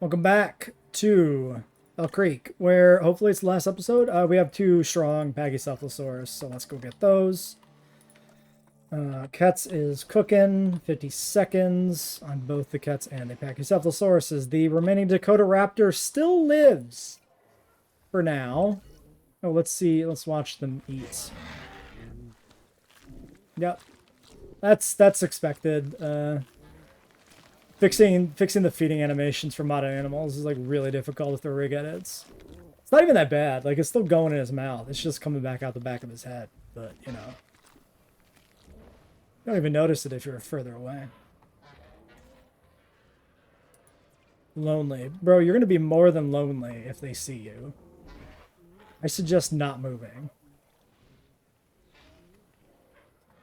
Welcome back to Elk Creek, where hopefully it's the last episode. We have two strong Pachycephalosaurus, so let's go get those. Kets is cooking, 50 seconds on both the Kets and the Pachycephalosauruses. The remaining Dakota Raptor still lives for now. Oh, let's see. Let's watch them eat. Yep, that's expected. Fixing the feeding animations for modern animals is like really difficult with the rig edits. It's not even that bad. Like, it's still going in his mouth. It's just coming back out the back of his head. But, you know, you don't even notice it if you're further away. Lonely. Bro, you're going to be more than lonely if they see you. I suggest not moving.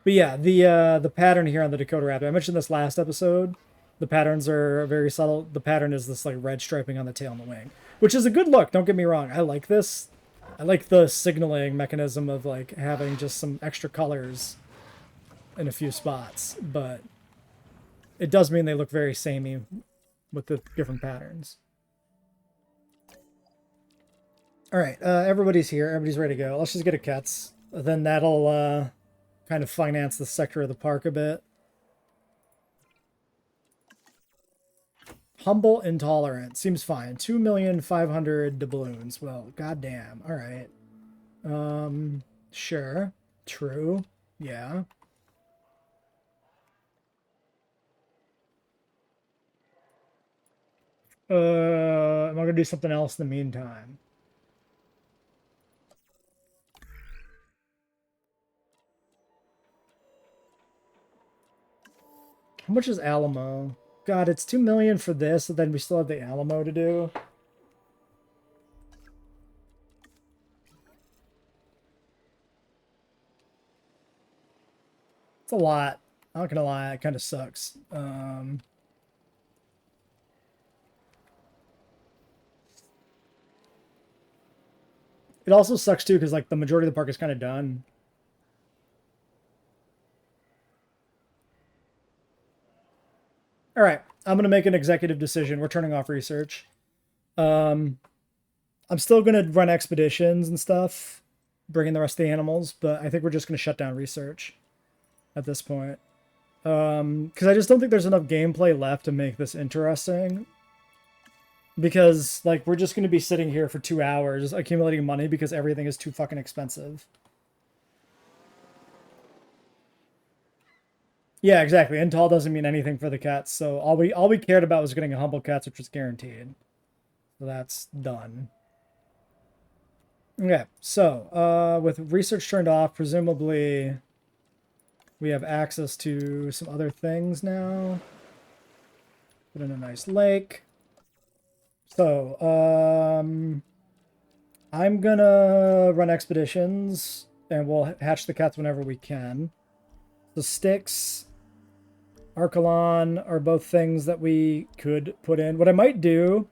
But yeah, the pattern here on the Dakota Raptor. I mentioned this last episode. The patterns are very subtle. The pattern is this like red striping on the tail and the wing, which is a good look. Don't get me wrong. I like this. I like the signaling mechanism of like having just some extra colors in a few spots, but it does mean they look very samey with the different patterns. All right, everybody's here. Everybody's ready to go. Let's just get a Kets. Then that'll kind of finance the sector of the park a bit. Humble intolerant. Seems fine. 2,500,000 doubloons. Well, goddamn. All right. Sure. True. Yeah. Am I gonna do something else in the meantime? How much is Alamo? God, it's 2 million for this, and then we still have the Alamo to do. It's a lot. I'm not gonna lie, it kind of sucks. It also sucks too, because like the majority of the park is kind of done. All right, I'm gonna make an executive decision. We're turning off research. I'm still gonna run expeditions and stuff, bringing the rest of the animals, but I think we're just gonna shut down research at this point. Because I just don't think there's enough gameplay left to make this interesting. Because like we're just gonna be sitting here for 2 hours accumulating money because everything is too fucking expensive. Yeah, exactly. Intall doesn't mean anything for the Cats, so all we cared about was getting a humble Cats, which was guaranteed. So that's done. Okay, so with research turned off, presumably we have access to some other things now. Put in a nice lake. So, I'm gonna run expeditions, and we'll hatch the Cats whenever we can. The Styx, Archelon are both things that we could put in. What I might do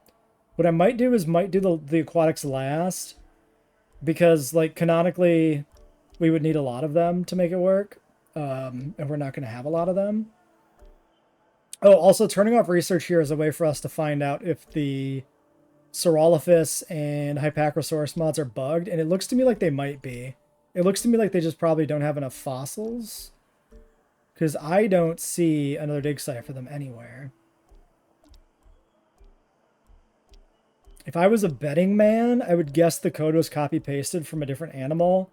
is do the aquatics last, because like canonically we would need a lot of them to make it work, and we're not going to have a lot of them. Oh, also turning off research here is a way for us to find out if the Saurolophus and Hypacrosaurus mods are bugged, and it looks to me like they might be. It looks to me like they just probably don't have enough fossils, because I don't see another dig site for them anywhere. If I was a betting man, I would guess the code was copy-pasted from a different animal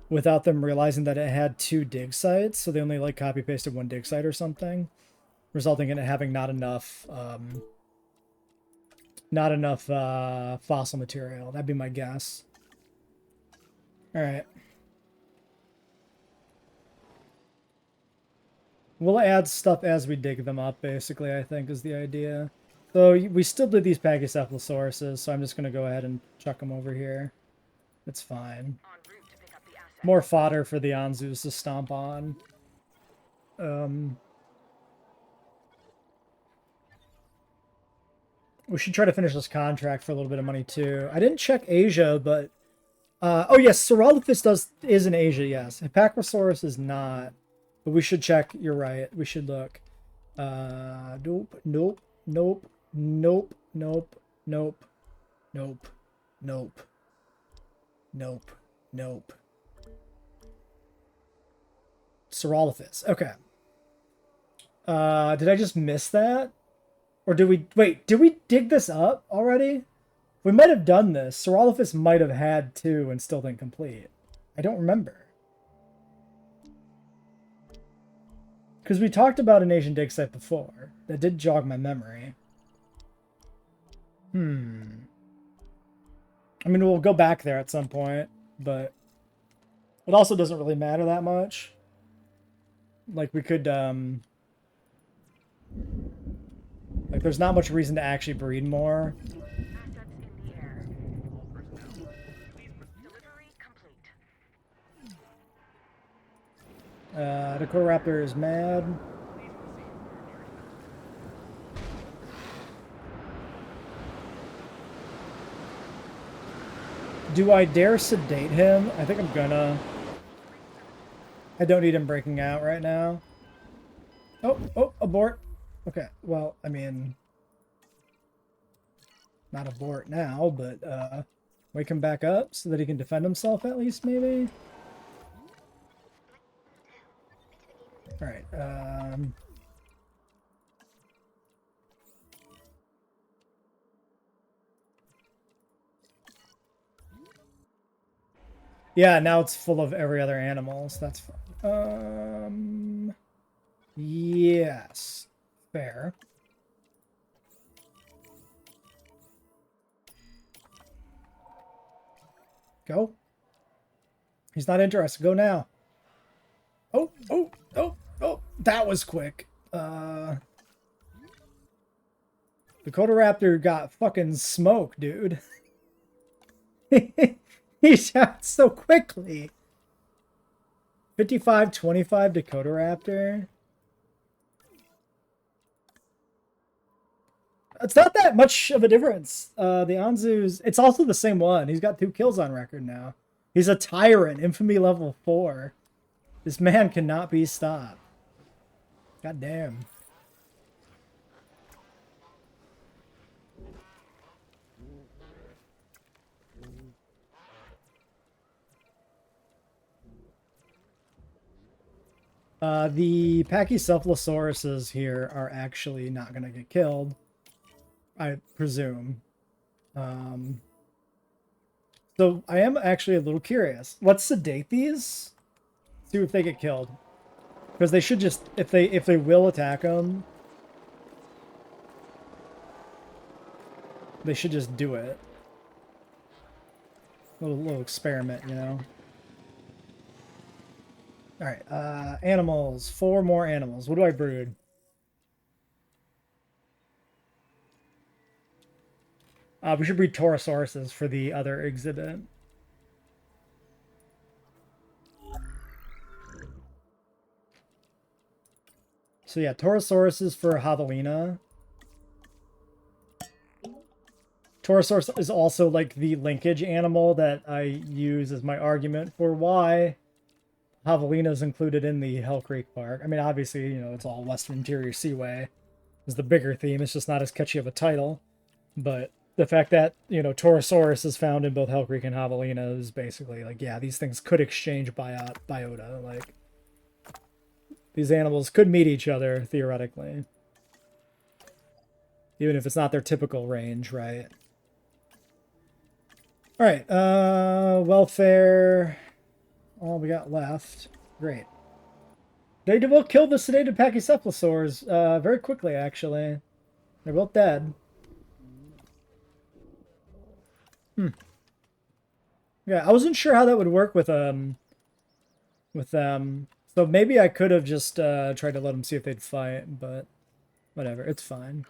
without them realizing that it had 2 dig sites, so they only like copy-pasted 1 dig site or something, resulting in it having not enough fossil material. That'd be my guess. All right. We'll add stuff as we dig them up, basically, I think, is the idea. So we still did these Pachycephalosauruses, so I'm just going to go ahead and chuck them over here. It's fine. More fodder for the Anzus to stomp on. We should try to finish this contract for a little bit of money, too. I didn't check Asia, but... oh, yes, Saurolophus is in Asia, yes. Hypacrosaurus is not. But we should check. You're right. We should look. Nope. nope, nope, nope, nope, nope, nope. Saurolophus. Okay. Did I just miss that? Or did we... Wait, did we dig this up already? We might have done this. Saurolophus might have had 2 and still didn't complete. I don't remember. Because we talked about an Asian dig site before. That did jog my memory. I mean, we'll go back there at some point, but it also doesn't really matter that much. Like, we could, like, there's not much reason to actually breed more. The Raptor is mad. Do I dare sedate him? I think I'm gonna. I don't need him breaking out right now. Oh, abort. Okay, well, I mean, not abort now, but wake him back up so that he can defend himself at least, maybe? Alright, yeah, now it's full of every other animal, so that's fine. Yes. Fair. Go. He's not interested. Go now. Oh. That was quick. The Raptor got fucking smoked, dude. He shot so quickly. 55-25 Raptor. It's not that much of a difference. The Anzu's... It's also the same one. He's got 2 kills on record now. He's a tyrant. Infamy level 4. This man cannot be stopped. God damn. The Pachycephalosauruses here are actually not going to get killed, I presume. So I am actually a little curious. Let's sedate these. See if they get killed. Because they should just, if they will attack them, they should just do it. Little experiment, you know. Alright, animals. 4 more animals. What do I brood? We should breed Taurosauruses for the other exhibit. So yeah, Taurosauruses for Javelina. Taurosaurus is also like the linkage animal that I use as my argument for why Javelina is included in the Hell Creek Park. I mean, obviously, you know, it's all Western Interior Seaway is the bigger theme. It's just not as catchy of a title. But the fact that, you know, Taurosaurus is found in both Hell Creek and Javelina is basically like, yeah, these things could exchange biota. Like, these animals could meet each other, theoretically. Even if it's not their typical range, right? Alright, welfare. All we got left. Great. They will kill the sedated Pachycephalosaurs very quickly, actually. They're both dead. Yeah, I wasn't sure how that would work with them. So maybe I could have just tried to let them see if they'd fight, but whatever, it's fine.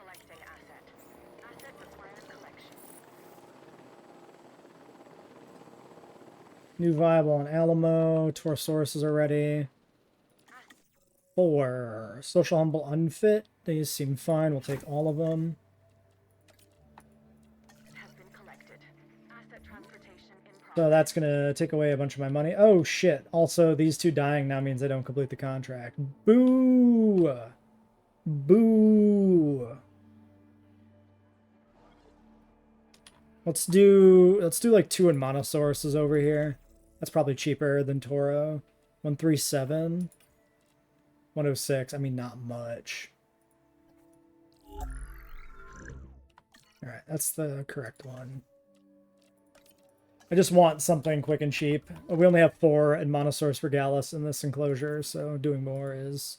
New viable on Alamo. Taurosauruses already. 4. Social humble unfit. These seem fine. We'll take all of them. So that's going to take away a bunch of my money. Oh, shit. Also, these 2 dying now means I don't complete the contract. Boo! Boo! Let's do like 2 Monosauruses over here. That's probably cheaper than Toro. 137. 106. I mean, not much. All right, that's the correct one. I just want something quick and cheap. We only have 4 Monosaurus regalis in this enclosure, so doing more is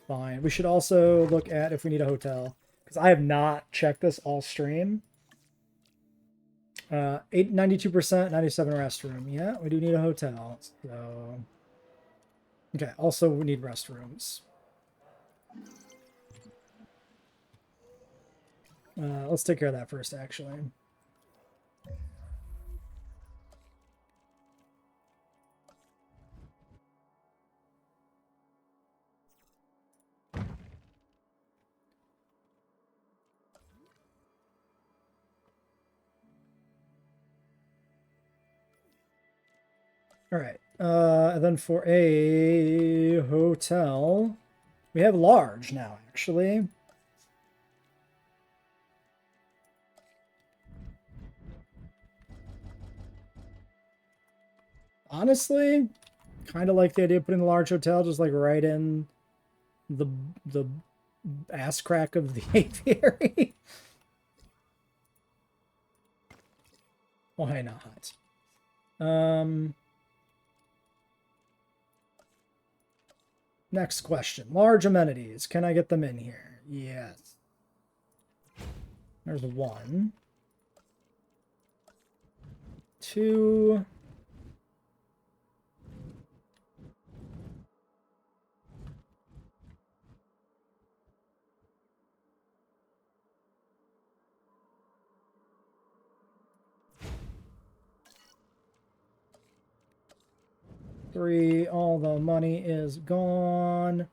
fine. We should also look at if we need a hotel, because I have not checked this all stream. 92%, 97 restroom. Yeah, we do need a hotel. So, okay. Also, we need restrooms. Let's take care of that first, actually. All right. And then for a hotel, we have large now, actually. Honestly, kind of like the idea of putting the large hotel just like right in the ass crack of the apiary. Why not? Next question. Large amenities. Can I get them in here? Yes. There's 1. 2. Three, all the money is gone.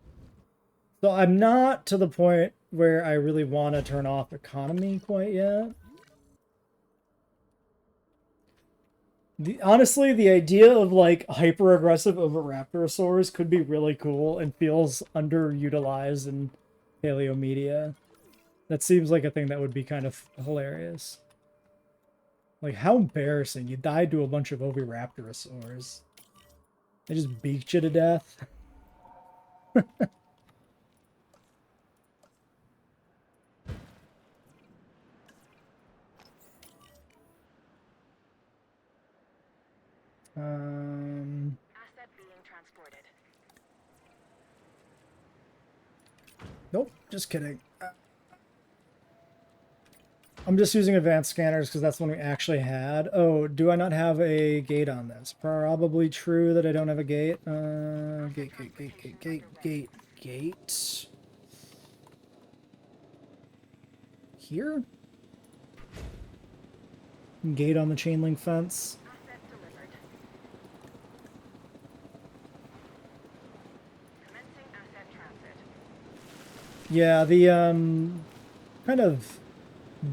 So I'm not to the point where I really want to turn off economy quite yet. Honestly, the idea of like hyper-aggressive Overaptorosaurs could be really cool and feels underutilized in Paleo media. That seems like a thing that would be kind of hilarious. Like, how embarrassing. You died to a bunch of Oviraptorosaurs. They just beat you to death. Asset being transported. Nope, just kidding. I'm just using advanced scanners because that's one we actually had. Oh, do I not have a gate on this? Probably true that I don't have a gate. Gate. Here? Gate on the chain link fence. Asset delivered. Commencing asset transit. Yeah, the kind of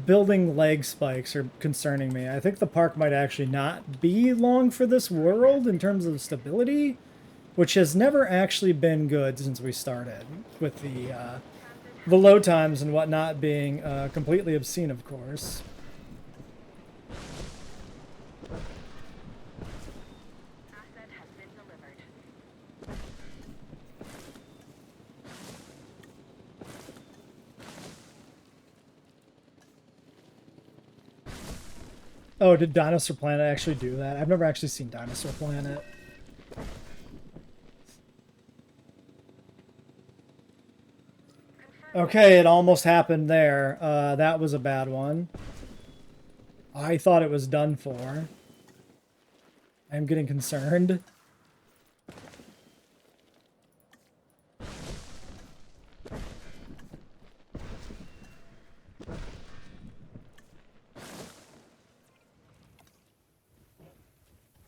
building leg spikes are concerning me. I think the park might actually not be long for this world in terms of stability, which has never actually been good since we started, with the load times and whatnot being completely obscene, of course. Asset has been delivered. Oh, did Dinosaur Planet actually do that? I've never actually seen Dinosaur Planet. Okay, it almost happened there. That was a bad one. I thought it was done for. I'm getting concerned.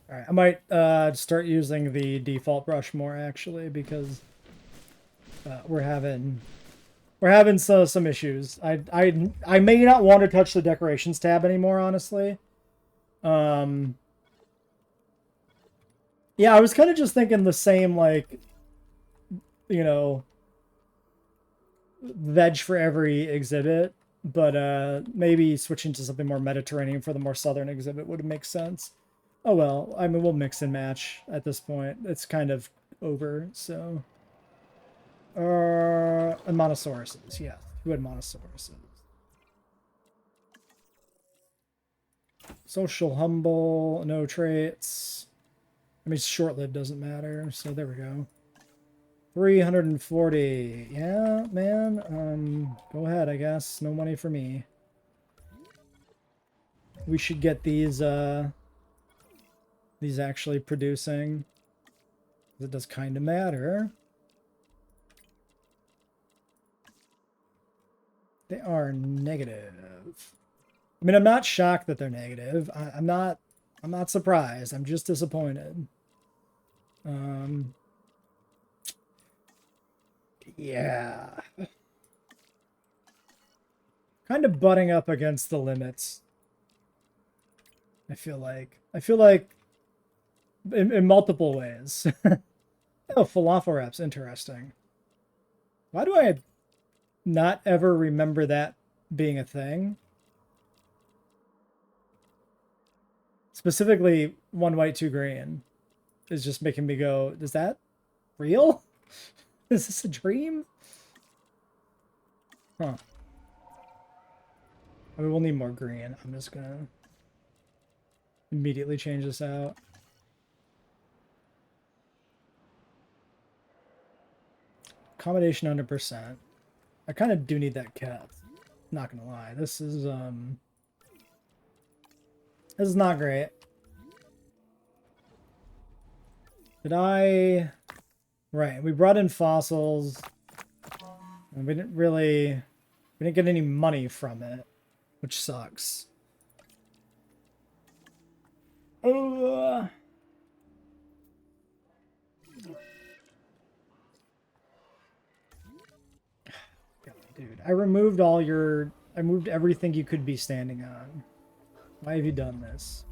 Alright, I might start using the default brush more, actually, because we're having some issues. I may not want to touch the decorations tab anymore, honestly. Yeah, I was kind of just thinking the same, like, you know, veg for every exhibit, but maybe switching to something more Mediterranean for the more southern exhibit would make sense. Oh well, I mean, we'll mix and match at this point. It's kind of over, so. And Monosauruses, yeah. Who had Monosauruses? Social, humble, no traits. I mean, short-lived doesn't matter, so there we go. 340. Yeah, man. Go ahead, I guess. No money for me. We should get these actually producing. It does kind of matter. They are negative. I mean, I'm not shocked that they're negative. I'm not surprised. I'm just disappointed. Yeah. Kind of butting up against the limits. I feel like in multiple ways. Oh, falafel wraps, interesting. Why do I not ever remember that being a thing? Specifically, 1 white, 2 green is just making me go, is that real? Is this a dream? Huh. I mean, we'll need more green. I'm just gonna immediately change this out. Accommodation 100%. I kind of do need that cat. Not gonna lie. This is not great. Did I... Right, we brought in fossils. And we didn't get any money from it, which sucks. Dude, I removed I moved everything you could be standing on. Why have you done this?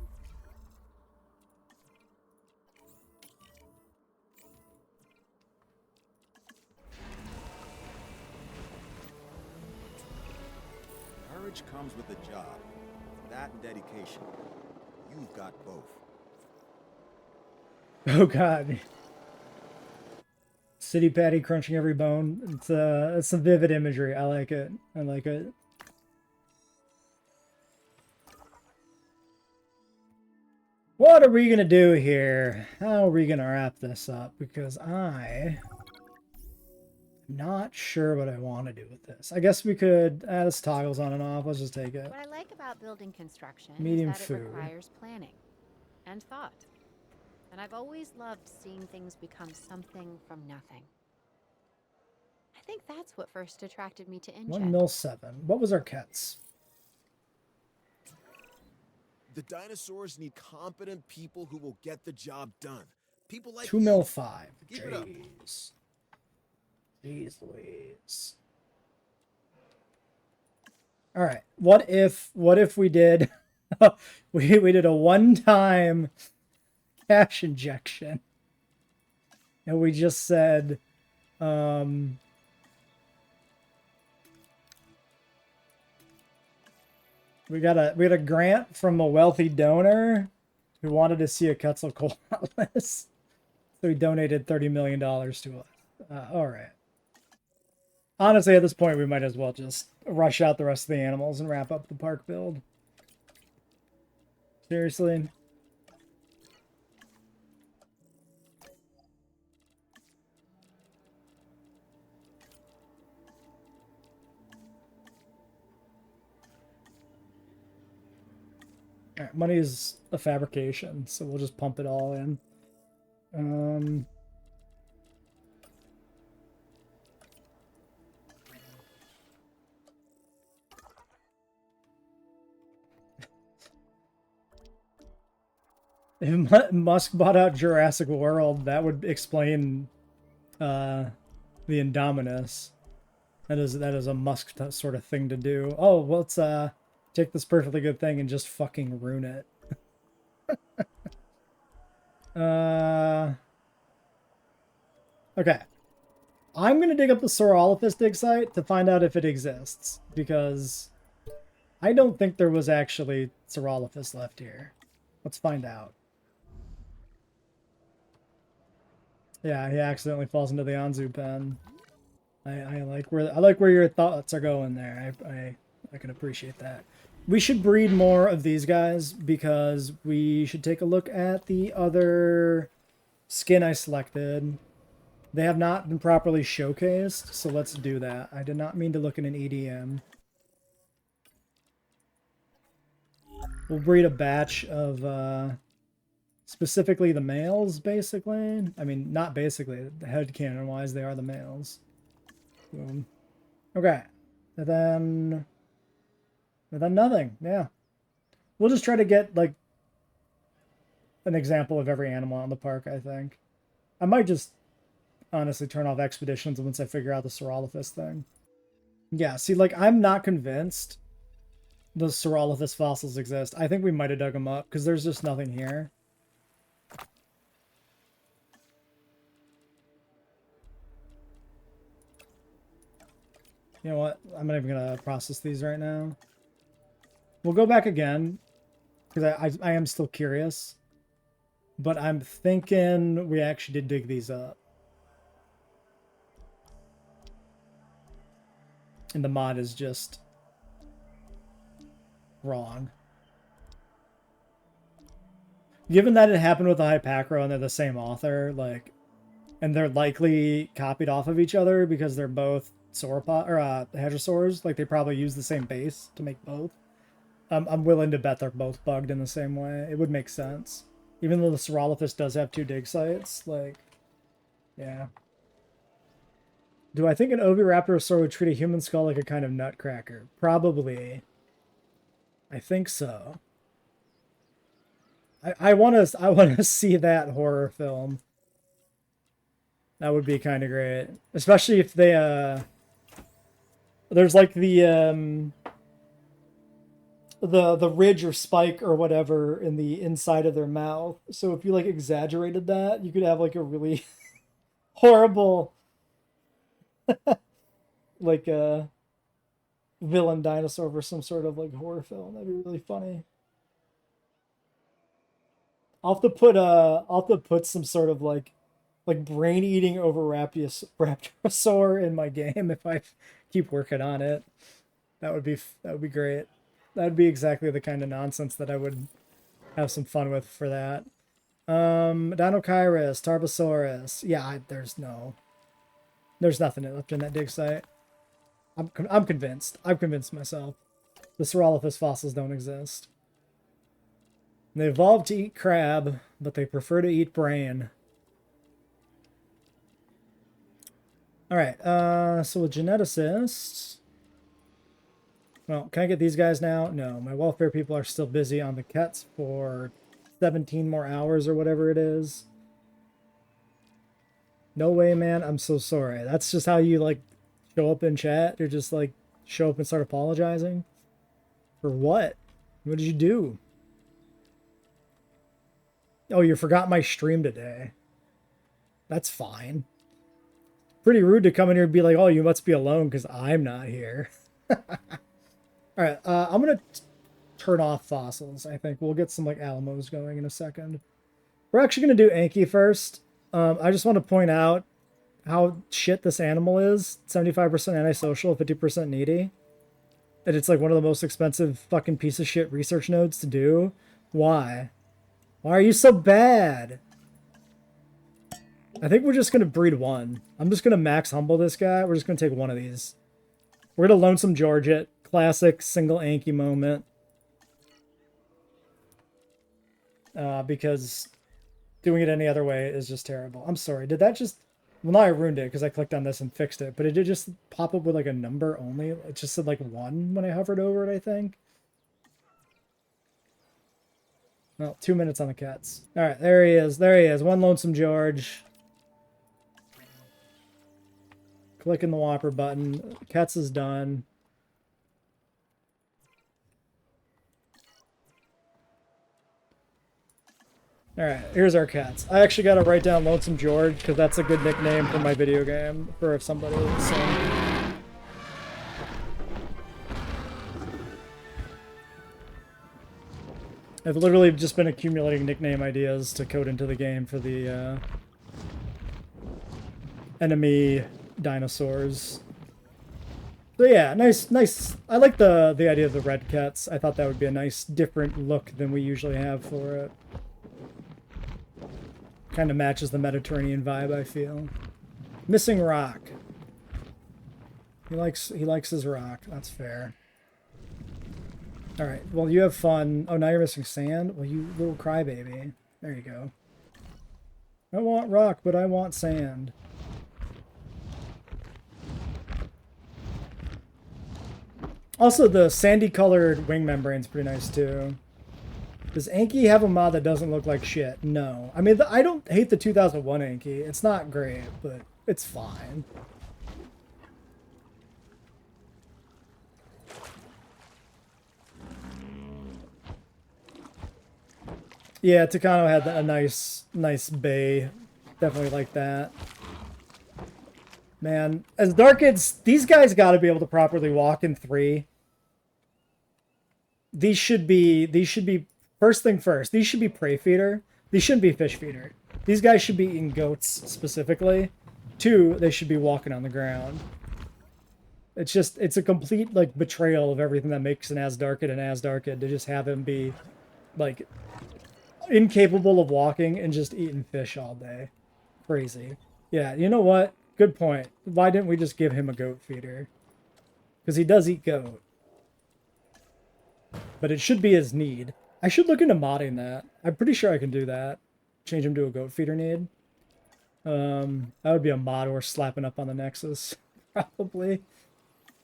Courage comes with a job. That and dedication. You've got both. Oh god. City patty crunching every bone. It's some vivid imagery. I like it. I like it. What are we gonna do here? How are we gonna wrap this up? Because I'm not sure what I want to do with this. I guess we could this toggles on and off. Let's just take it. What I like about building construction Medium is that food. it requires planning and thought. And I've always loved seeing things become something from nothing. I think that's what first attracted me to InGen. 1 mil 7. What was our cats? The dinosaurs need competent people who will get the job done. People like 2 mil 5. Keep it up. Jeez. Jeez Louise. All right. What if we did we did a one-time cash injection and we just said we got a grant from a wealthy donor who wanted to see a Quetzalcoatlus, so he donated $30 million to us. All right. Honestly, at this point, we might as well just rush out the rest of the animals and wrap up the park build. Seriously. All right, money is a fabrication, so we'll just pump it all in. If Musk bought out Jurassic World, that would explain the Indominus. That is a Musk sort of thing to do. Oh, well, let's take this perfectly good thing and just fucking ruin it. Okay. I'm gonna dig up the Saurolophus dig site to find out if it exists, because I don't think there was actually Saurolophus left here. Let's find out. Yeah, he accidentally falls into the Anzu pen. I like where your thoughts are going there. I can appreciate that. We should breed more of these guys because we should take a look at the other skin I selected. They have not been properly showcased, so let's do that. I did not mean to look at an EDM. We'll breed a batch of specifically the males, basically. I mean, not basically. Headcanon-wise, they are the males. Boom. Okay. And then nothing. Yeah. We'll just try to get, like, an example of every animal out in the park, I think. I might just honestly turn off expeditions once I figure out the Saurolophus thing. Yeah, see, like, I'm not convinced the Saurolophus fossils exist. I think we might have dug them up, because there's just nothing here. You know what? I'm not even going to process these right now. We'll go back again, because I am still curious. But I'm thinking we actually did dig these up. And the mod is just wrong. Given that it happened with the Hypacro and they're the same author, like, and they're likely copied off of each other because they're both sauropod or hadrosaurs, like they probably use the same base to make both. I'm willing to bet they're both bugged in the same way. It would make sense. Even though the Saurolophus does have 2 dig sites, like, yeah. Do I think an Oviraptorosaur would treat a human skull like a kind of nutcracker? Probably. I think so. I want to see that horror film. That would be kind of great, especially if they there's like the ridge or spike or whatever in the inside of their mouth. So if you like exaggerated that, you could have like a really horrible like a villain dinosaur for some sort of like horror film. That'd be really funny. I'll have to put some sort of like brain-eating Overrapiasaur in my game if I keep working on it. That would be great. That would be exactly the kind of nonsense that I would have some fun with for that. Dinochirus, Tarbosaurus. Yeah, there's nothing left in that dig site. I'm convinced. I've convinced myself. The Saurolophus fossils don't exist. They evolved to eat crab, but they prefer to eat brain. Alright, so with geneticists... Well, can I get these guys now? No, my welfare people are still busy on the cats for 17 more hours or whatever it is. No way, man. I'm so sorry. That's just how you, like, show up in chat? You're just, like, show up and start apologizing? For what? What did you do? Oh, you forgot my stream today. That's fine. Pretty rude to come in here and be like, oh, you must be alone because I'm not here. Alright, I'm going to turn off fossils, I think. We'll get some, like, Alamos going in a second. We're actually going to do Anki first. I just want to point out how shit this animal is. 75% antisocial, 50% needy. And it's, like, one of the most expensive fucking piece of shit research nodes to do. Why? Why are you so bad? I think we're just going to breed one. I'm just going to max humble this guy. We're just going to take one of these. We're going to Lonesome George it. Classic single Anki moment. Because doing it any other way is just terrible. I'm sorry. Did that just... Well, now I ruined it because I clicked on this and fixed it. But it did just pop up with like a number only. It just said like 1 when I hovered over it, I think. Well, 2 minutes on the cats. Alright, there he is. There he is. One Lonesome George. Clicking the Whopper button. Cats is done. Alright, here's our cats. I actually gotta write down Lonesome George, because that's a good nickname for my video game, for if somebody was saying. I've literally just been accumulating nickname ideas to code into the game for the enemy dinosaurs. So yeah, nice. I like the idea of the red cats. I thought that would be a nice, different look than we usually have for it. Kind of matches the Mediterranean vibe, I feel. Missing rock. He likes his rock. That's fair. All right. Well, you have fun. Oh, now you're missing sand. Well, you little crybaby. There you go. I want rock, but I want sand. Also, the sandy-colored wing membrane's pretty nice, too. Does Anki have a mod that doesn't look like shit? No. I mean, I don't hate the 2001 Anki. It's not great, but it's fine. Yeah, Takano had a nice bay. Definitely like that. Man, as Darkids, these guys got to be able to properly walk in 3. These should be first thing first. These should be prey feeder. These shouldn't be fish feeder. These guys should be eating goats specifically. 2, they should be walking on the ground. It's a complete like betrayal of everything that makes an Asdarkid an Asdarkid to just have him be like incapable of walking and just eating fish all day. Crazy. Yeah, you know what? Good point. Why didn't we just give him a goat feeder? Because he does eat goat. But it should be his need. I should look into modding that. I'm pretty sure I can do that. Change him to a goat feeder need. That would be a mod we're slapping up on the Nexus. Probably.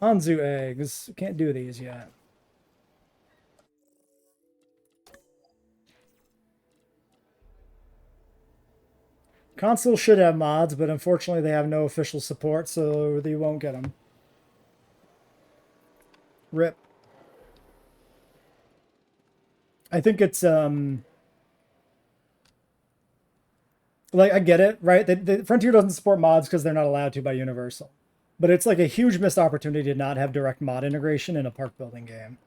Anzu eggs. Can't do these yet. Console should have mods, but unfortunately they have no official support, so they won't get them. RIP. I think it's, like, I get it, right? The Frontier doesn't support mods because they're not allowed to by Universal. But it's like a huge missed opportunity to not have direct mod integration in a park building game.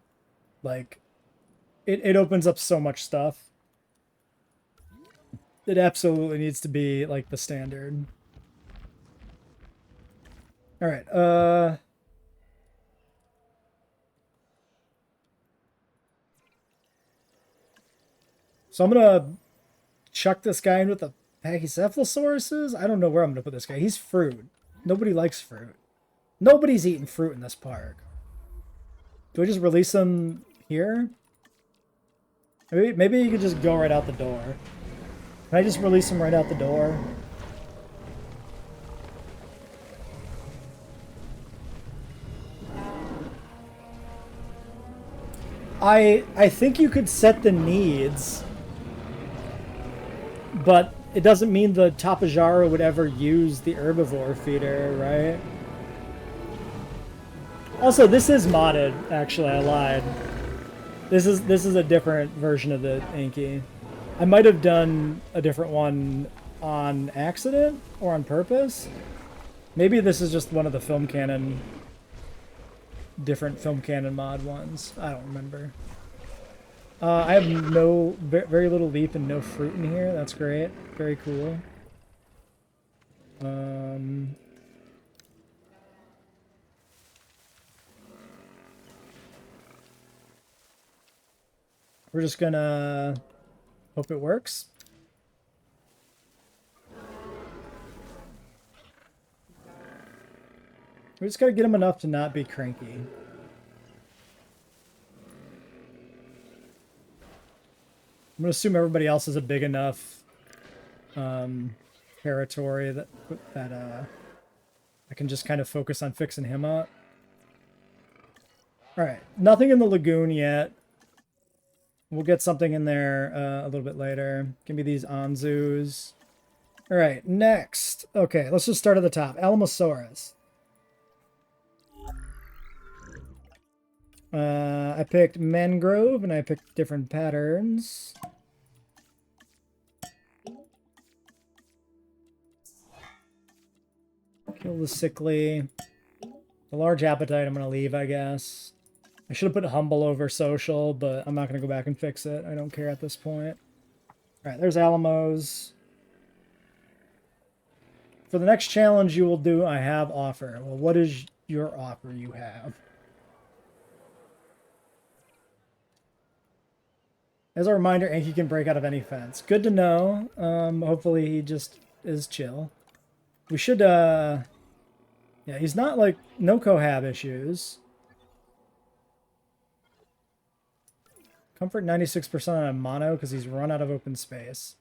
Like, it opens up so much stuff. It absolutely needs to be, like, the standard. Alright, so I'm gonna chuck this guy in with the Pachycephalosauruses? I don't know where I'm gonna put this guy. He's fruit. Nobody likes fruit. Nobody's eating fruit in this park. Do I just release him here? Maybe you could just go right out the door. Can I just release him right out the door? I think you could set the needs, but it doesn't mean the Tapajara would ever use the herbivore feeder, right? Also, this is modded, actually, I lied. This is a different version of the Anki. I might have done a different one on accident or on purpose. Maybe this is just one of the film canon, different film canon mod ones. I don't remember. I have very little leaf and no fruit in here. That's great. Very cool. We're just gonna hope it works. We just gotta get him enough to not be cranky. I'm gonna assume everybody else is a big enough territory that I can just kind of focus on fixing him up. All right, nothing in the lagoon yet. We'll get something in there a little bit later. Give me these Anzus. All right, next. Okay, let's just start at the top. Alamosaurus. I picked mangrove and I picked different patterns. Kill the sickly. The large appetite I'm going to leave, I guess. I should have put humble over social, but I'm not going to go back and fix it. I don't care at this point. All right, there's Alamos. For the next challenge you will do, I have offer. Well, what is your offer you have? As a reminder, Anki can break out of any fence. Good to know. Hopefully he just is chill. We should, yeah, he's not like, no cohab issues. Comfort 96% on a mono because he's run out of open space.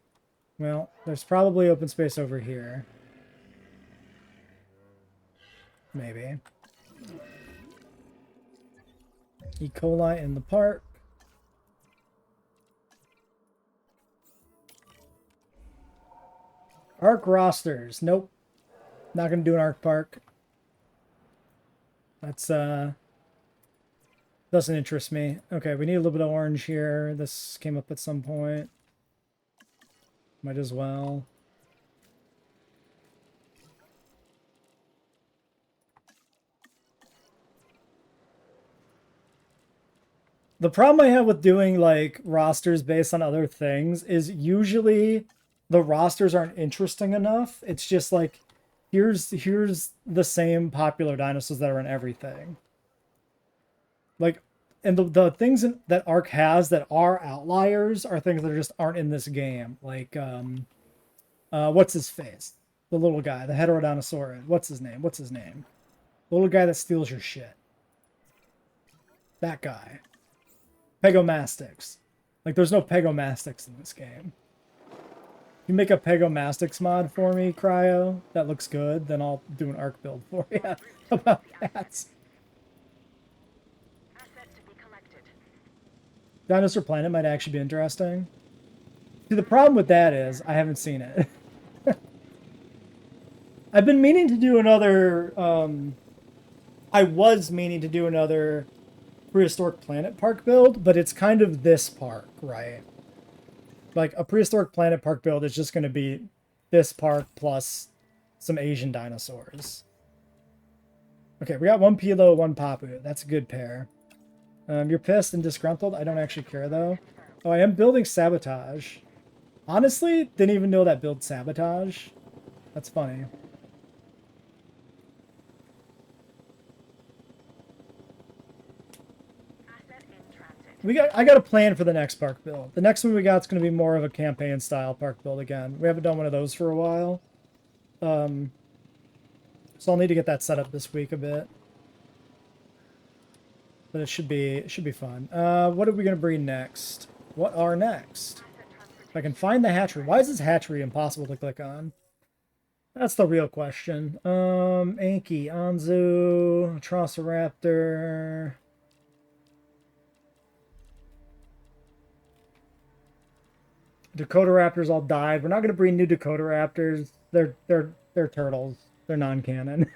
Well, there's probably open space over here. Maybe. E. coli in the park. Arc rosters. Nope. Not going to do an arc park. That's, doesn't interest me. Okay, we need a little bit of orange here. This came up at some point. Might as well. The problem I have with doing, like, rosters based on other things is usually the rosters aren't interesting enough. It's just like, here's the same popular dinosaurs that are in everything. Like, and the things that Ark has that are outliers are things that just aren't in this game. Like, what's his face? The little guy, the Heterodinosaurus. What's his name? What's his name? The little guy that steals your shit. That guy. Pegomastix. Like, there's no Pegomastix in this game. You make a Pegomastix mod for me, Cryo, that looks good, then I'll do an Arc build for you. How about that? Asset to be collected. Dinosaur Planet might actually be interesting. See, the problem with that is I haven't seen it. I've been meaning to do another, I was meaning to do another Prehistoric Planet Park build, but it's kind of this park, right? Like, a Prehistoric Planet Park build is just going to be this park plus some Asian dinosaurs. Okay, we got one Pilo, one Papu. That's a good pair. You're pissed and disgruntled? I don't actually care, though. Oh, I am building Sabotage. Honestly, didn't even know that build Sabotage. That's funny. Asset in transit. I got a plan for the next park build. The next one we got is going to be more of a campaign style park build again. We haven't done one of those for a while. So I'll need to get that set up this week a bit. But it should be fun. What are we going to breed next? What are next? If I can find the hatchery. Why is this hatchery impossible to click on? That's the real question. Anki, Anzu, Atrociraptor. Dakota Raptors all died. We're not going to breed new Dakota Raptors. They're turtles. They're non-canon.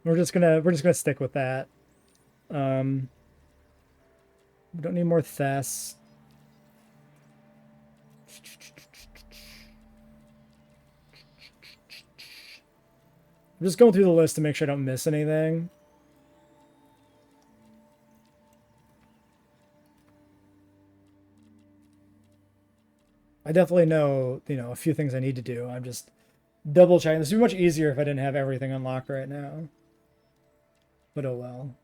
we're just gonna stick with that. We don't need more Thess. I'm just going through the list to make sure I don't miss anything. I definitely know, a few things I need to do. I'm just double checking. This would be much easier if I didn't have everything unlocked right now. But oh well.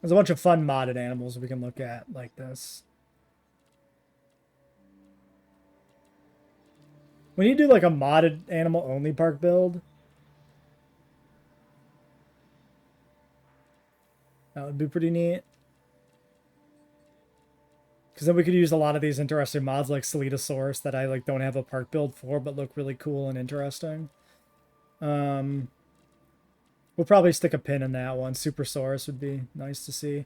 There's a bunch of fun modded animals we can look at like this. We need to do like a modded animal only park build. That would be pretty neat. Because then we could use a lot of these interesting mods like Saurolophus that I like don't have a park build for but look really cool and interesting. We'll probably stick a pin in that one. Supersaurus would be nice to see.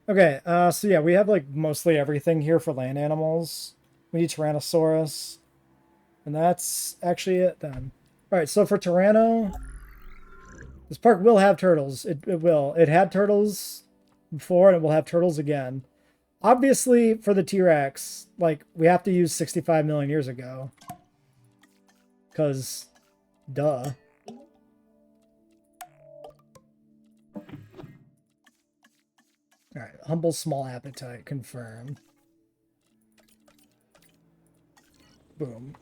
Okay, so yeah, we have like mostly everything here for land animals. We need Tyrannosaurus. And that's actually it then. Alright, so for Tyranno, this park will have turtles. It will. It had turtles before and it will have turtles again. Obviously, for the T-Rex, like, we have to use 65 million years ago. Because, duh. All right, humble small appetite confirmed. Boom.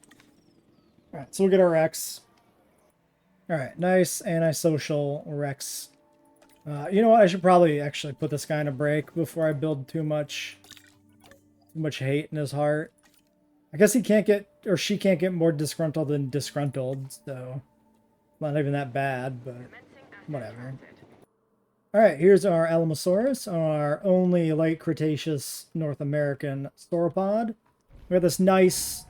All right, so we'll get our Rex. All right, nice antisocial Rex. You know what? I should probably actually put this guy in a break before I build too much hate in his heart. I guess he can't get, or she can't get more disgruntled than disgruntled, so not even that bad, but whatever. All right, here's our Alamosaurus, our only late Cretaceous North American sauropod. We have this nice-ish,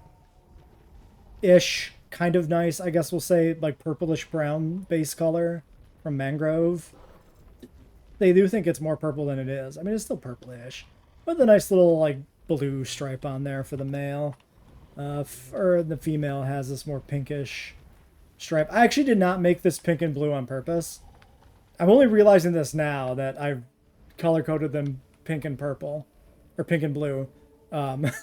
kind of nice, I guess we'll say, like purplish brown base color from mangrove. They do think it's more purple than it is. I mean, it's still purplish, but the nice little like blue stripe on there for the male. Or the female has this more pinkish stripe. I actually did not make this pink and blue on purpose. I'm only realizing this now that I've color-coded them pink and purple. Or pink and blue. I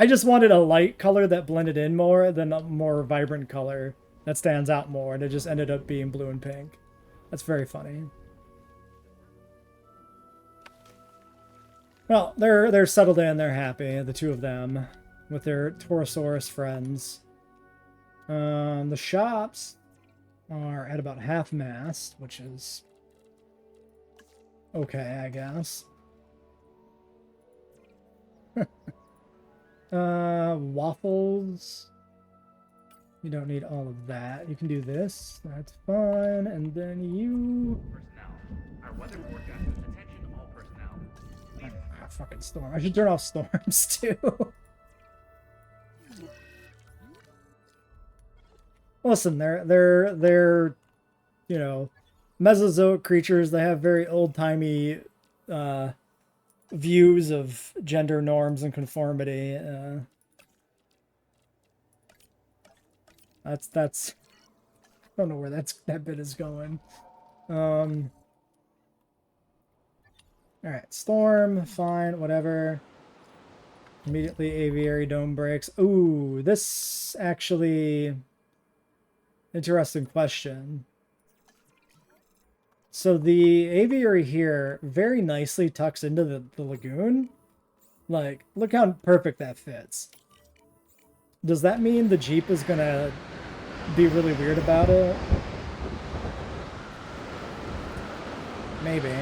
just wanted a light color that blended in more than a more vibrant color that stands out more. And it just ended up being blue and pink. That's very funny. Well, they're settled in. They're happy, the two of them, with their Torosaurus friends. The shops are at about half mast, which is okay, I guess. Waffles. You don't need all of that. You can do this. That's fine. And then you... Personnel. Our weather forecasters attention all personnel. Please. Fucking storm. I should turn off storms too. Listen, they're you know, Mesozoic creatures. They have very old-timey views of gender norms and conformity. That's I don't know where that bit is going. All right, storm, fine, whatever. Immediately aviary dome breaks. Ooh, this actually interesting question. So the aviary here very nicely tucks into the lagoon. Like, look how perfect that fits. Does that mean the Jeep is gonna be really weird about it? Maybe.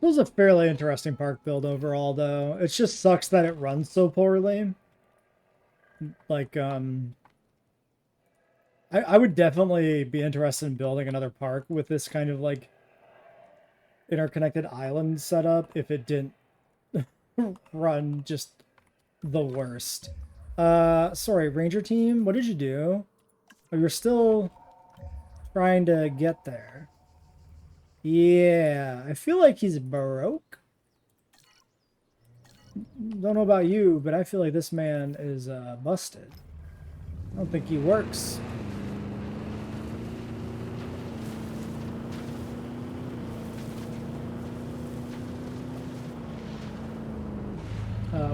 It was a fairly interesting park build overall, though. It just sucks that it runs so poorly. Like, I would definitely be interested in building another park with this kind of, like, interconnected island setup if it didn't run just the worst. Sorry, Ranger team, what did you do? Oh, you're still trying to get there. Yeah, I feel like he's broke. Don't know about you, but I feel like this man is busted. I don't think he works.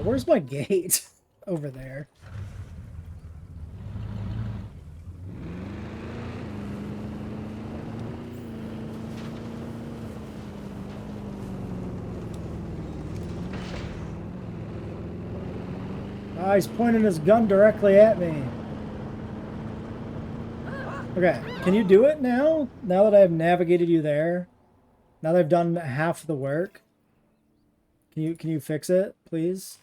Where's my gate? Over there. Ah, he's pointing his gun directly at me. Okay, can you do it now? Now that I've navigated you there? Now that I've done half the work? Can you fix it, please?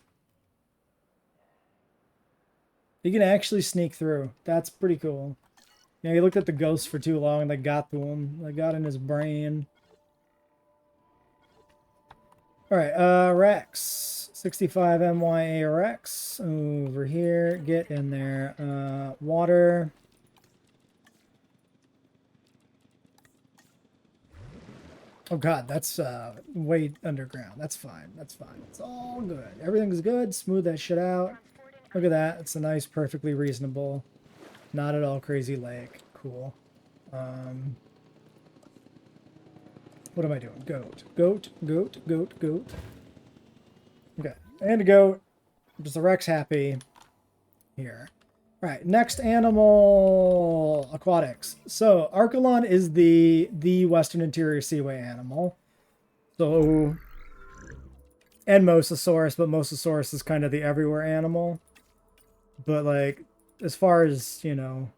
You can actually sneak through. That's pretty cool. Yeah, he looked at the ghost for too long and they got to him. They got in his brain. Alright, Rex. 65 MYA Rex. Over here. Get in there. Water. Oh god, that's way underground. That's fine. That's fine. It's all good. Everything's good. Smooth that shit out. Look at that. It's a nice, perfectly reasonable, not at all crazy lake. Cool. What am I doing? Goat. Goat, goat, goat, goat. Okay. And a goat. Just the Rex happy here. All right, next animal, aquatics. So Archelon is the Western Interior Seaway animal. So, and Mosasaurus, but Mosasaurus is kind of the everywhere animal. But like, as far as, you know,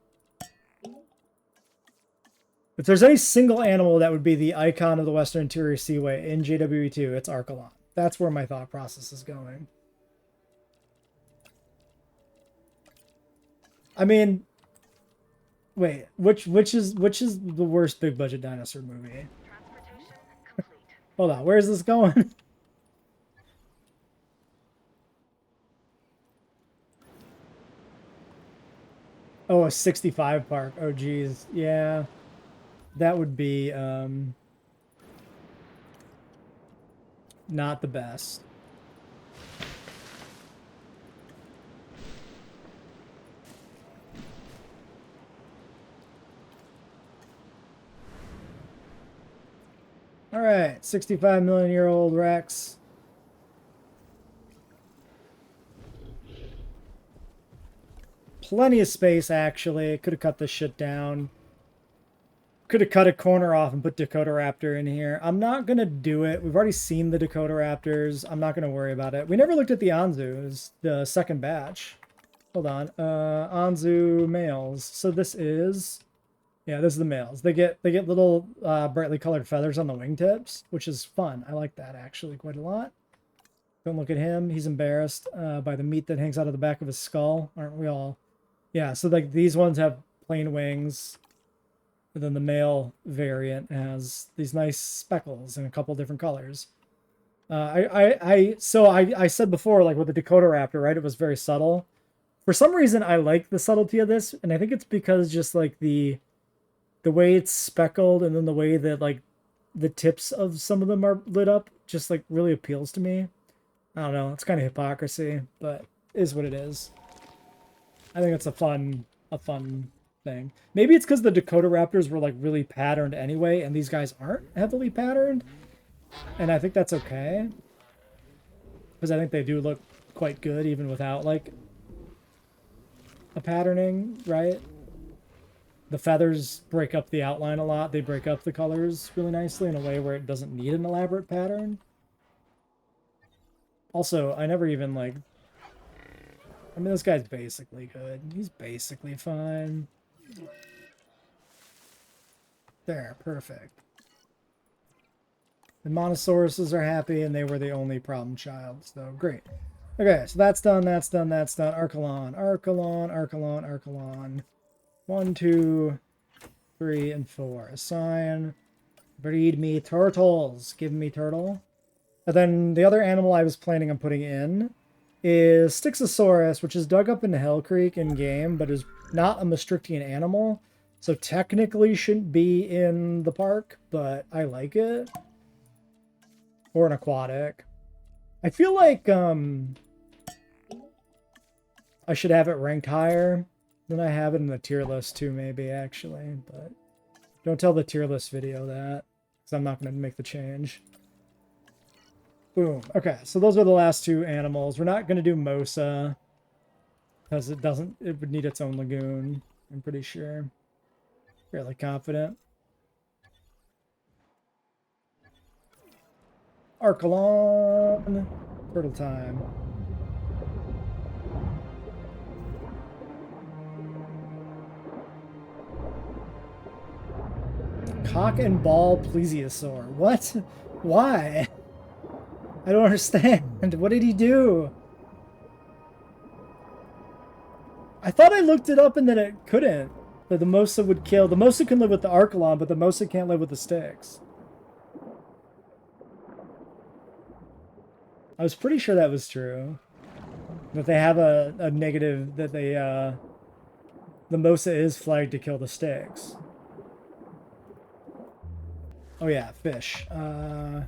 if there's any single animal that would be the icon of the Western Interior Seaway in JWE2, it's Archelon. That's where my thought process is going. I mean, wait, which is the worst big budget dinosaur movie? Transportation complete. Hold on, where's this going? Oh, a 65 park. Oh geez, yeah. That would be not the best. All right, 65 million year old Rex. Plenty of space, actually. Could have cut this shit down. Could have cut a corner off and put Dakota Raptor in here. I'm not going to do it. We've already seen the Dakota Raptors. I'm not going to worry about it. We never looked at the Anzus, the second batch. Hold on. Anzu males. So this is... Yeah, this is the males. They get little brightly colored feathers on the wingtips, which is fun. I like that actually quite a lot. Don't look at him. He's embarrassed by the meat that hangs out of the back of his skull. Aren't we all? Yeah, so like these ones have plain wings. And then the male variant has these nice speckles in a couple different colors. I said before, like with the Dakota Raptor, right? It was very subtle. For some reason, I like the subtlety of this, and I think it's because just like the way it's speckled and then the way that like the tips of some of them are lit up just like really appeals to me. I don't know. It's kind of hypocrisy, but it is what it is. I think it's a fun thing. Maybe it's because the Dakota Raptors were like really patterned anyway, and these guys aren't heavily patterned. And I think that's okay. Because I think they do look quite good even without like a patterning, right? The feathers break up the outline a lot. They break up the colors really nicely in a way where it doesn't need an elaborate pattern. Also, I never even like... I mean, this guy's basically good. He's basically fine. There, perfect. The Monosauruses are happy, and they were the only problem child, so great. Okay, so that's done, that's done, that's done. Archelon, Archelon, Archelon, Archelon. 1, 2, 3, and 4. Assign. Breed me turtles. Give me turtle. And then the other animal I was planning on putting in is Styxosaurus, which is dug up in Hell Creek in game, but is not a Maastrichtian animal. So technically shouldn't be in the park, but I like it. Or an aquatic. I feel like I should have it ranked higher. Then I have it in the tier list too, maybe, actually. But don't tell the tier list video that, because I'm not going to make the change. Boom. Okay, so those are the last two animals. We're not going to do Mosa, because it would need its own lagoon, I'm pretty sure. Fairly confident. Archelon. Turtle time. Cock and ball plesiosaur. What? Why? I don't understand. What did he do? I thought I looked it up and that it couldn't. That the Mosa would kill. The Mosa can live with the Archelon, but the Mosa can't live with the Styx. I was pretty sure that was true. That they have a negative, that they, the Mosa is flagged to kill the Styx. Oh yeah, fish. I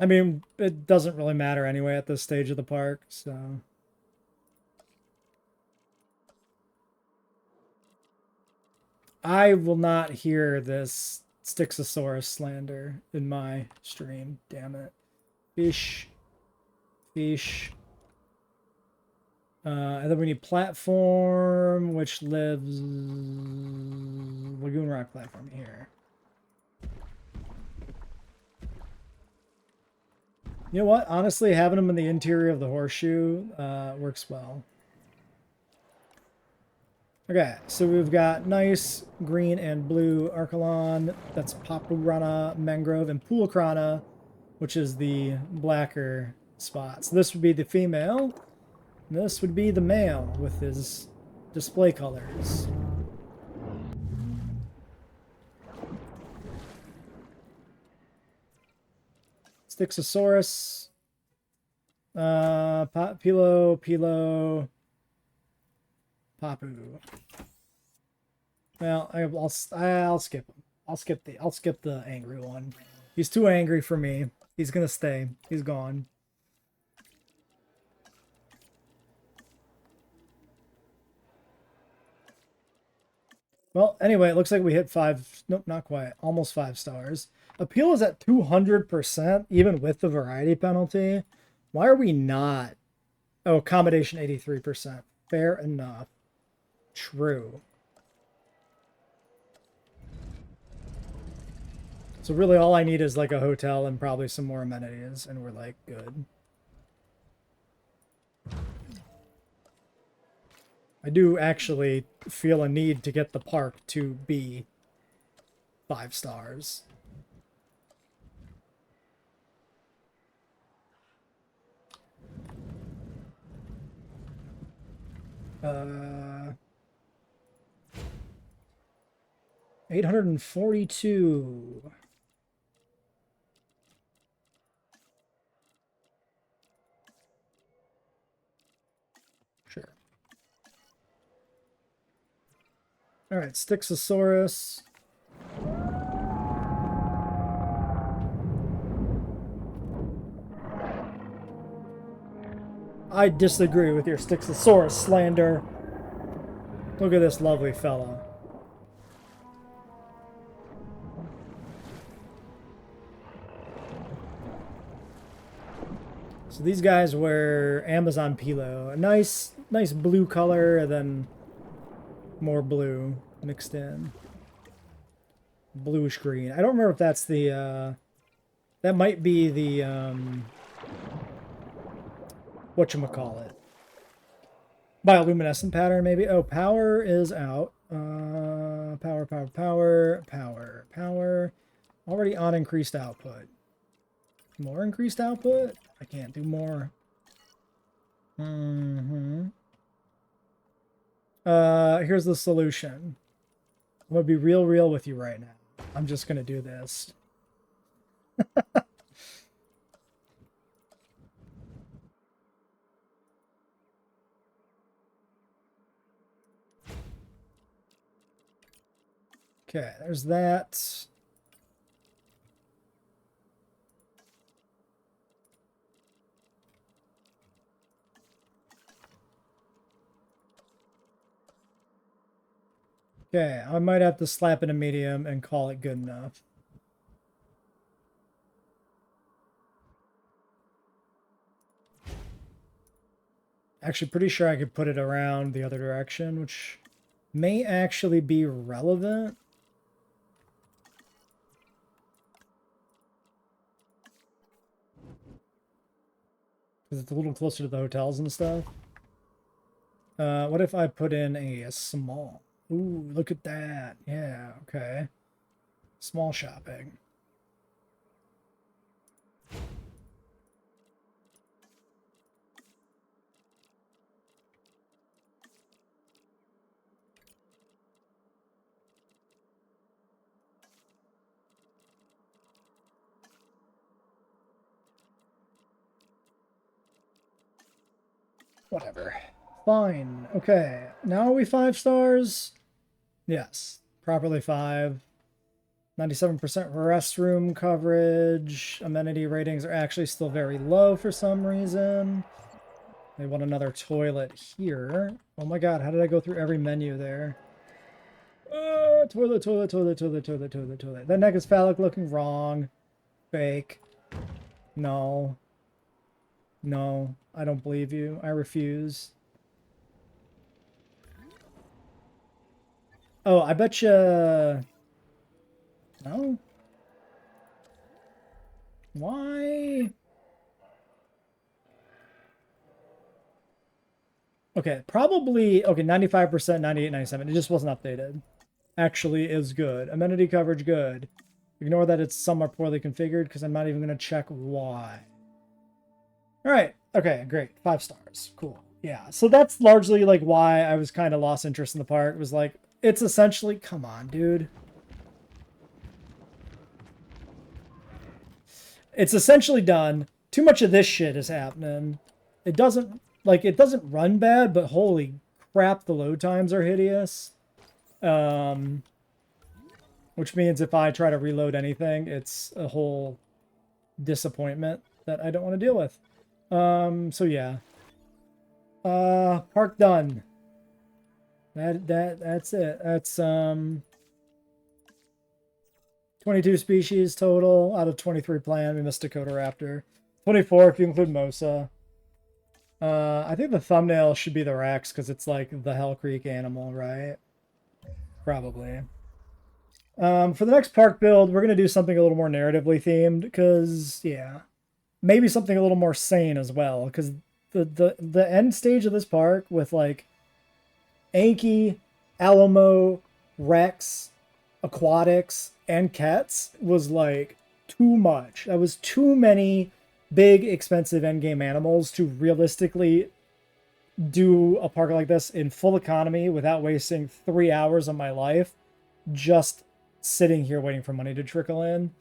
mean, it doesn't really matter anyway at this stage of the park, so. I will not hear this Styxosaurus slander in my stream. Damn it. Fish. Fish. And then we need platform, which lives... Lagoon Rock platform here. You know what? Honestly, having them in the interior of the horseshoe works well. Okay, so we've got nice green and blue Archelon. That's Papurana, Mangrove, and Pulacrana, which is the blacker spot. So this would be the female. This would be the male with his display colors. Styxosaurus. Pilo. Papu. Well, I'll skip him. I'll skip the angry one. He's too angry for me. He's gonna stay. He's gone. Well, anyway, it looks like we hit 5. Nope, not quite. Almost 5 stars. Appeal is at 200%, even with the variety penalty. Why are we not? Oh, accommodation 83%. Fair enough. True. So really all I need is like a hotel and probably some more amenities, and we're like good. I do actually feel a need to get the park to be 5 stars. Uh, 842. Sure. All right, Styxosaurus. I disagree with your Styxosaurus slander. Look at this lovely fella. So these guys were Amazon Pilo. A nice blue color, and then more blue mixed in. Bluish green. I don't remember if that's the, that might be the, whatchamacallit. Bioluminescent pattern, maybe? Oh, power is out. Power. Already on increased output. More increased output? I can't do more. Here's the solution. I'm gonna be real with you right now. I'm just gonna do this. Okay, there's that. Okay, I might have to slap in a medium and call it good enough. Actually, pretty sure I could put it around the other direction, which may actually be relevant. Because it's a little closer to the hotels and stuff. What if I put in a small? Ooh, look at that. Yeah, okay. Small shopping. Whatever. Fine. Okay. Now are we 5 stars? Yes. Properly 5. 97% restroom coverage. Amenity ratings are actually still very low for some reason. They want another toilet here. Oh my god, how did I go through every menu there? Toilet, toilet, toilet, toilet, toilet, toilet, toilet. That neck is phallic looking wrong. Fake. No. No, I don't believe you. I refuse. Oh, I bet you... No? Why? Okay, probably... Okay, 95%, 98, 97. It just wasn't updated. Actually is good. Amenity coverage, good. Ignore that it's somewhat poorly configured, because I'm not even going to check why. Alright, okay, great. 5 stars. Cool. Yeah, so that's largely, like, why I was kind of lost interest in the park. It was like, it's essentially... Come on, dude. It's essentially done. Too much of this shit is happening. It doesn't, like, it doesn't run bad, but holy crap, the load times are hideous. Which means if I try to reload anything, it's a whole disappointment that I don't want to deal with. So yeah. Park done. That's it. That's 22 species total out of 23 planned. We missed Dakotaraptor. 24 if you include Mosa. I think the thumbnail should be the Rex because it's like the Hell Creek animal, right? Probably. For the next park build, we're going to do something a little more narratively themed because, yeah, maybe something a little more sane as well because the end stage of this park with like Anki, Alamo, Rex, Aquatics, and Cats was like too much. That was too many big, expensive endgame animals to realistically do a park like this in full economy without wasting 3 hours of my life just sitting here waiting for money to trickle in.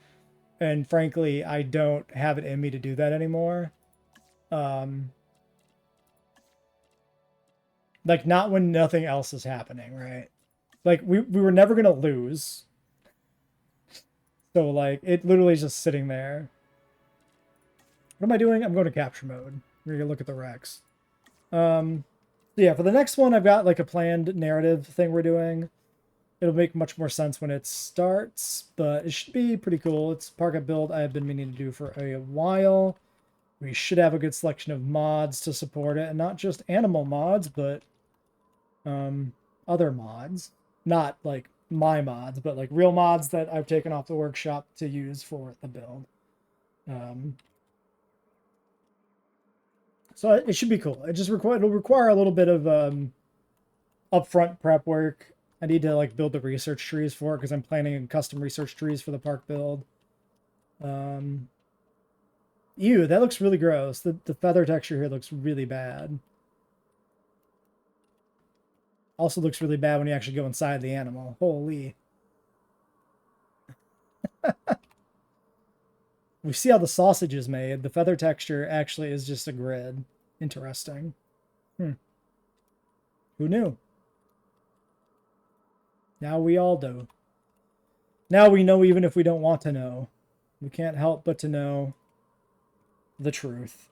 And frankly, I don't have it in me to do that anymore. Like, not when nothing else is happening, right? Like, we were never going to lose. So, like, it literally is just sitting there. What am I doing? I'm going to capture mode. We're going to look at the Rex. Yeah, for the next one, I've got, like, a planned narrative thing we're doing. It'll make much more sense when it starts, but it should be pretty cool. It's a park I build I have been meaning to do for a while. We should have a good selection of mods to support it, and not just animal mods, but other mods. Not, like, my mods, but, like, real mods that I've taken off the workshop to use for the build. So it should be cool. It'll require a little bit of upfront prep work. I need to like build the research trees for it because I'm planning custom research trees for the park build. Ew, that looks really gross. The feather texture here looks really bad. Also looks really bad when you actually go inside the animal. Holy. We see how the sausage is made. The feather texture actually is just a grid. Interesting. Who knew? Now we all do. Now we know even if we don't want to know. We can't help but to know the truth.